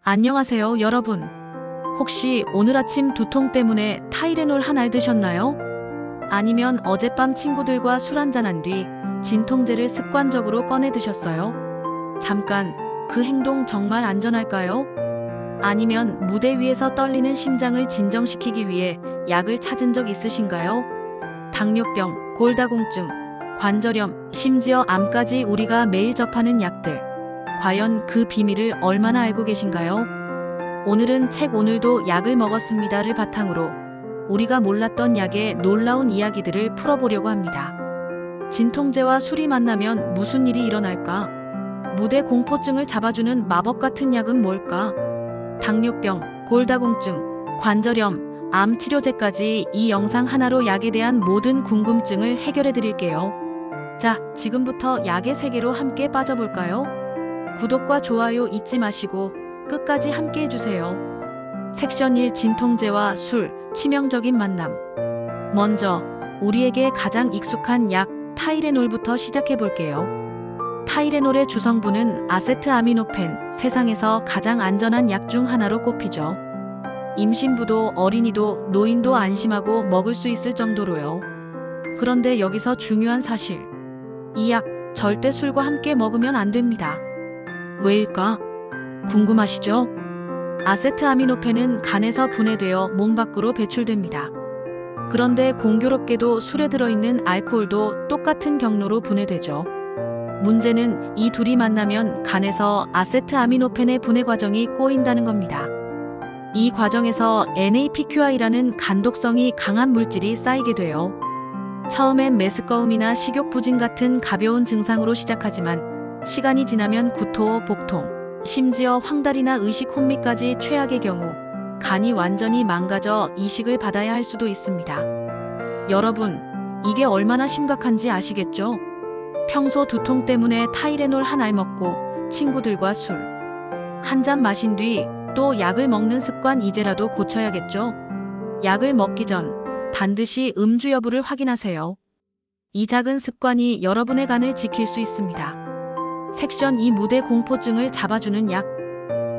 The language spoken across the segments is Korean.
안녕하세요, 여러분. 혹시 오늘 아침 두통 때문에 타이레놀 한 알 드셨나요? 아니면 어젯밤 친구들과 술 한잔한 뒤 진통제를 습관적으로 꺼내 드셨어요? 잠깐, 그 행동 정말 안전할까요? 아니면 무대 위에서 떨리는 심장을 진정시키기 위해 약을 찾은 적 있으신가요? 당뇨병, 골다공증, 관절염, 심지어 암까지 우리가 매일 접하는 약들. 과연 그 비밀을 얼마나 알고 계신가요? 오늘은 책 오늘도 약을 먹었습니다를 바탕으로 우리가 몰랐던 약의 놀라운 이야기들을 풀어보려고 합니다. 진통제와 술이 만나면 무슨 일이 일어날까? 무대 공포증을 잡아주는 마법 같은 약은 뭘까? 당뇨병, 골다공증, 관절염, 암 치료제까지 이 영상 하나로 약에 대한 모든 궁금증을 해결해 드릴게요. 자, 지금부터 약의 세계로 함께 빠져볼까요? 구독과 좋아요 잊지 마시고 끝까지 함께 해주세요. 섹션 1 진통제와 술, 치명적인 만남. 먼저 우리에게 가장 익숙한 약 타이레놀부터 시작해 볼게요. 타이레놀의 주성분은 아세트아미노펜, 세상에서 가장 안전한 약 중 하나로 꼽히죠. 임신부도 어린이도 노인도 안심하고 먹을 수 있을 정도로요. 그런데 여기서 중요한 사실. 이 약 절대 술과 함께 먹으면 안 됩니다. 왜일까? 궁금하시죠? 아세트아미노펜은 간에서 분해되어 몸 밖으로 배출됩니다. 그런데 공교롭게도 술에 들어있는 알코올도 똑같은 경로로 분해되죠. 문제는 이 둘이 만나면 간에서 아세트아미노펜의 분해 과정이 꼬인다는 겁니다. 이 과정에서 NAPQI라는 간독성이 강한 물질이 쌓이게 돼요. 처음엔 메스꺼움이나 식욕부진 같은 가벼운 증상으로 시작하지만 시간이 지나면 구토, 복통, 심지어 황달이나 의식 혼미까지 최악의 경우 간이 완전히 망가져 이식을 받아야 할 수도 있습니다. 여러분, 이게 얼마나 심각한지 아시겠죠? 평소 두통 때문에 타이레놀 한 알 먹고 친구들과 술 한 잔 마신 뒤 또 약을 먹는 습관 이제라도 고쳐야겠죠? 약을 먹기 전 반드시 음주 여부를 확인하세요. 이 작은 습관이 여러분의 간을 지킬 수 있습니다. 섹션 2 무대 공포증을 잡아주는 약.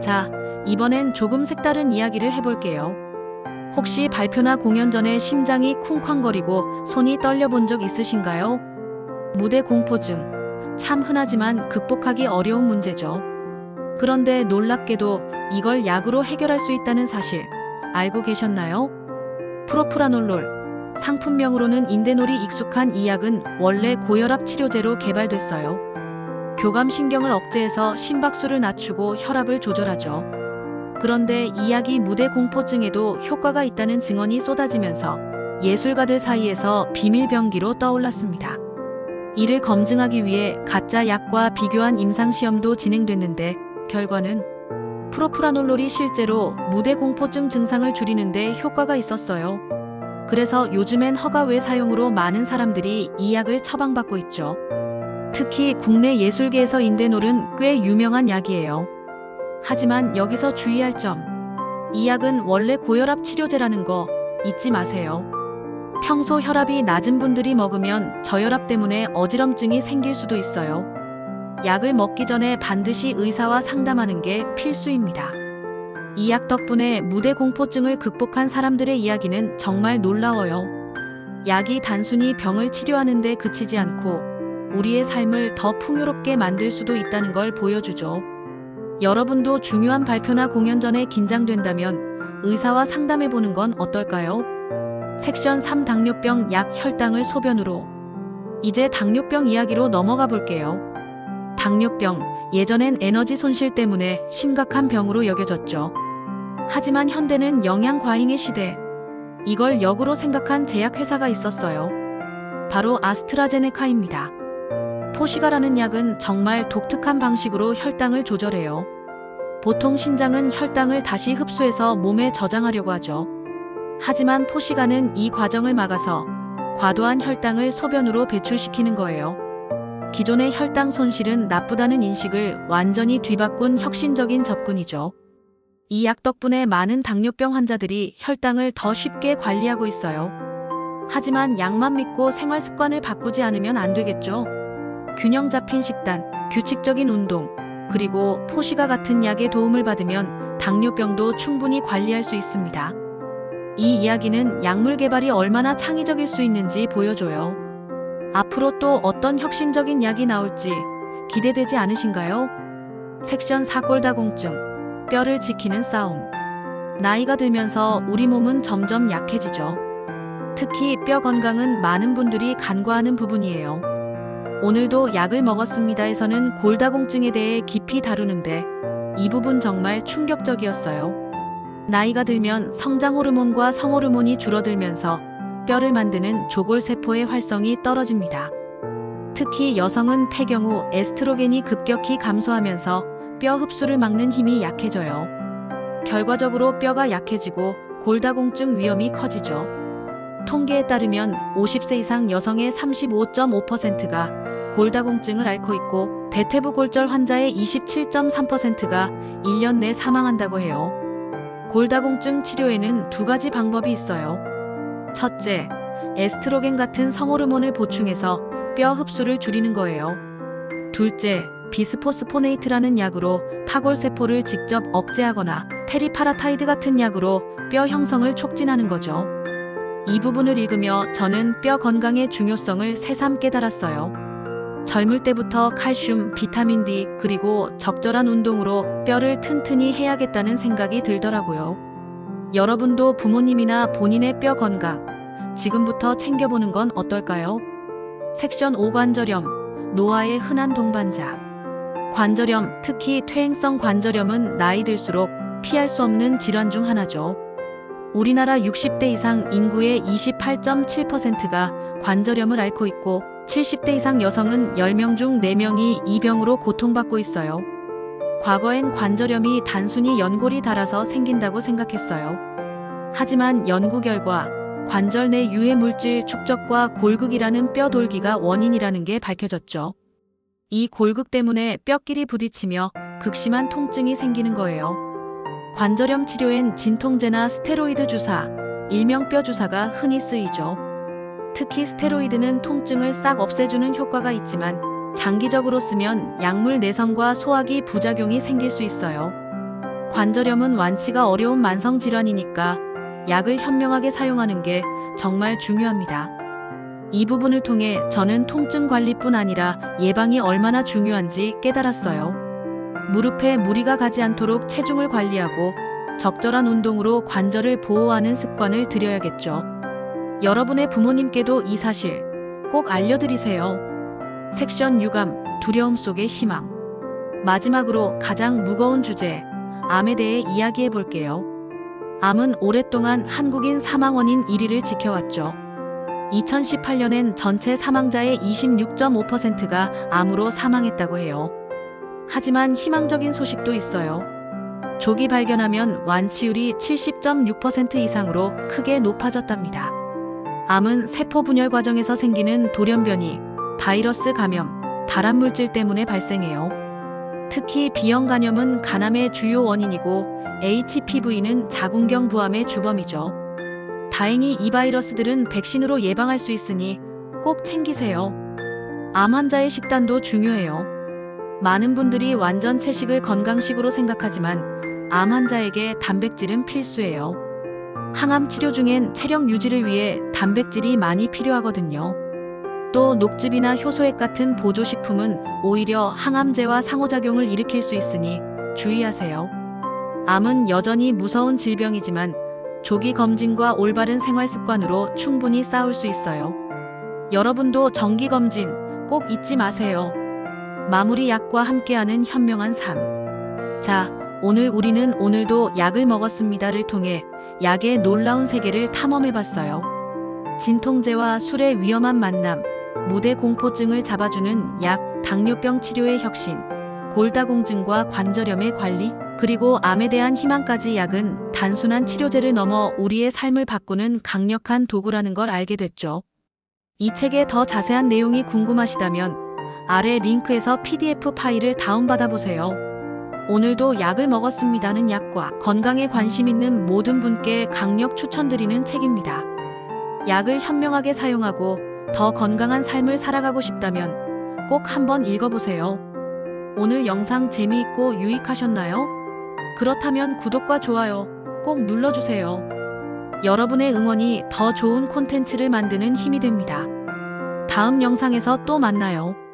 자, 이번엔 조금 색다른 이야기를 해볼게요. 혹시 발표나 공연 전에 심장이 쿵쾅거리고 손이 떨려본 적 있으신가요? 무대 공포증. 참 흔하지만 극복하기 어려운 문제죠. 그런데 놀랍게도 이걸 약으로 해결할 수 있다는 사실 알고 계셨나요? 프로프라놀롤. 상품명으로는 인데놀이 익숙한 이 약은 원래 고혈압 치료제로 개발됐어요. 교감신경을 억제해서 심박수를 낮추고 혈압을 조절하죠. 그런데 이 약이 무대 공포증에도 효과가 있다는 증언이 쏟아지면서 예술가들 사이에서 비밀병기로 떠올랐습니다. 이를 검증하기 위해 가짜 약과 비교한 임상시험도 진행됐는데 결과는 프로프라놀롤이 실제로 무대 공포증 증상을 줄이는 데 효과가 있었어요. 그래서 요즘엔 허가 외 사용으로 많은 사람들이 이 약을 처방받고 있죠. 특히 국내 예술계에서 인데놀은 꽤 유명한 약이에요. 하지만 여기서 주의할 점. 이 약은 원래 고혈압 치료제라는 거 잊지 마세요. 평소 혈압이 낮은 분들이 먹으면 저혈압 때문에 어지럼증이 생길 수도 있어요. 약을 먹기 전에 반드시 의사와 상담하는 게 필수입니다. 이 약 덕분에 무대 공포증을 극복한 사람들의 이야기는 정말 놀라워요. 약이 단순히 병을 치료하는 데 그치지 않고 우리의 삶을 더 풍요롭게 만들 수도 있다는 걸 보여주죠. 여러분도 중요한 발표나 공연 전에 긴장된다면 의사와 상담해보는 건 어떨까요? 섹션 3 당뇨병 약 혈당을 소변으로. 이제 당뇨병 이야기로 넘어가 볼게요. 당뇨병, 예전엔 에너지 손실 때문에 심각한 병으로 여겨졌죠. 하지만 현대는 영양 과잉의 시대. 이걸 역으로 생각한 제약회사가 있었어요. 바로 아스트라제네카입니다. 포시가라는 약은 정말 독특한 방식으로 혈당을 조절해요. 보통 신장은 혈당을 다시 흡수해서 몸에 저장하려고 하죠. 하지만 포시가는 이 과정을 막아서 과도한 혈당을 소변으로 배출시키는 거예요. 기존의 혈당 손실은 나쁘다는 인식을 완전히 뒤바꾼 혁신적인 접근이죠. 이 약 덕분에 많은 당뇨병 환자들이 혈당을 더 쉽게 관리하고 있어요. 하지만 약만 믿고 생활 습관을 바꾸지 않으면 안 되겠죠. 균형 잡힌 식단, 규칙적인 운동, 그리고 포시가 같은 약의 도움을 받으면 당뇨병도 충분히 관리할 수 있습니다. 이 이야기는 약물 개발이 얼마나 창의적일 수 있는지 보여줘요. 앞으로 또 어떤 혁신적인 약이 나올지 기대되지 않으신가요? 섹션 4 골다공증, 뼈를 지키는 싸움. 나이가 들면서 우리 몸은 점점 약해지죠. 특히 뼈 건강은 많은 분들이 간과하는 부분이에요. 오늘도 약을 먹었습니다에서는 골다공증에 대해 깊이 다루는데 이 부분 정말 충격적이었어요. 나이가 들면 성장 호르몬과 성호르몬이 줄어들면서 뼈를 만드는 조골세포의 활성이 떨어집니다. 특히 여성은 폐경 후 에스트로겐이 급격히 감소하면서 뼈 흡수를 막는 힘이 약해져요. 결과적으로 뼈가 약해지고 골다공증 위험이 커지죠. 통계에 따르면 50세 이상 여성의 35.5%가 골다공증을 앓고 있고 대퇴부골절 환자의 27.3%가 1년 내 사망한다고 해요. 골다공증 치료에는 두 가지 방법이 있어요. 첫째, 에스트로겐 같은 성호르몬을 보충해서 뼈 흡수를 줄이는 거예요. 둘째, 비스포스포네이트라는 약으로 파골세포를 직접 억제하거나 테리파라타이드 같은 약으로 뼈 형성을 촉진하는 거죠. 이 부분을 읽으며 저는 뼈 건강의 중요성을 새삼 깨달았어요. 젊을 때부터 칼슘, 비타민 D, 그리고 적절한 운동으로 뼈를 튼튼히 해야겠다는 생각이 들더라고요. 여러분도 부모님이나 본인의 뼈 건강, 지금부터 챙겨보는 건 어떨까요? 섹션 5 관절염, 노화의 흔한 동반자. 관절염, 특히 퇴행성 관절염은 나이 들수록 피할 수 없는 질환 중 하나죠. 우리나라 60대 이상 인구의 28.7%가 관절염을 앓고 있고 70대 이상 여성은 10명 중 4명이 이 병으로 고통받고 있어요. 과거엔 관절염이 단순히 연골이 닳아서 생긴다고 생각했어요. 하지만 연구 결과 관절 내 유해 물질 축적과 골극이라는 뼈 돌기가 원인이라는 게 밝혀졌죠. 이 골극 때문에 뼈끼리 부딪히며 극심한 통증이 생기는 거예요. 관절염 치료엔 진통제나 스테로이드 주사, 일명 뼈 주사가 흔히 쓰이죠. 특히 스테로이드는 통증을 싹 없애주는 효과가 있지만 장기적으로 쓰면 약물 내성과 소화기 부작용이 생길 수 있어요. 관절염은 완치가 어려운 만성 질환이니까 약을 현명하게 사용하는 게 정말 중요합니다. 이 부분을 통해 저는 통증 관리뿐 아니라 예방이 얼마나 중요한지 깨달았어요. 무릎에 무리가 가지 않도록 체중을 관리하고 적절한 운동으로 관절을 보호하는 습관을 들여야겠죠. 여러분의 부모님께도 이 사실 꼭 알려드리세요. 섹션 유감, 두려움 속의 희망. 마지막으로 가장 무거운 주제, 암에 대해 이야기해 볼게요. 암은 오랫동안 한국인 사망 원인 1위를 지켜왔죠. 2018년엔 전체 사망자의 26.5%가 암으로 사망했다고 해요. 하지만 희망적인 소식도 있어요. 조기 발견하면 완치율이 70.6% 이상으로 크게 높아졌답니다. 암은 세포 분열 과정에서 생기는 돌연변이, 바이러스 감염, 발암물질 때문에 발생해요. 특히 B형 간염은 간암의 주요 원인이고 HPV는 자궁경 부암의 주범이죠. 다행히 이 바이러스들은 백신으로 예방할 수 있으니 꼭 챙기세요. 암 환자의 식단도 중요해요. 많은 분들이 완전 채식을 건강식으로 생각하지만 암 환자에게 단백질은 필수예요. 항암 치료 중엔 체력 유지를 위해 단백질이 많이 필요하거든요. 또 녹즙이나 효소액 같은 보조식품은 오히려 항암제와 상호작용을 일으킬 수 있으니 주의하세요. 암은 여전히 무서운 질병이지만 조기 검진과 올바른 생활 습관으로 충분히 싸울 수 있어요. 여러분도 정기 검진 꼭 잊지 마세요. 마무리 약과 함께하는 현명한 삶. 자, 오늘 우리는 오늘도 약을 먹었습니다를 통해 약의 놀라운 세계를 탐험해봤어요. 진통제와 술의 위험한 만남, 무대 공포증을 잡아주는 약, 당뇨병 치료의 혁신, 골다공증과 관절염의 관리, 그리고 암에 대한 희망까지 약은 단순한 치료제를 넘어 우리의 삶을 바꾸는 강력한 도구라는 걸 알게 됐죠. 이 책의 더 자세한 내용이 궁금하시다면 아래 링크에서 PDF 파일을 다운받아 보세요. 오늘도 약을 먹었습니다는 약과 건강에 관심 있는 모든 분께 강력 추천드리는 책입니다. 약을 현명하게 사용하고 더 건강한 삶을 살아가고 싶다면 꼭 한번 읽어보세요. 오늘 영상 재미있고 유익하셨나요? 그렇다면 구독과 좋아요 꼭 눌러주세요. 여러분의 응원이 더 좋은 콘텐츠를 만드는 힘이 됩니다. 다음 영상에서 또 만나요.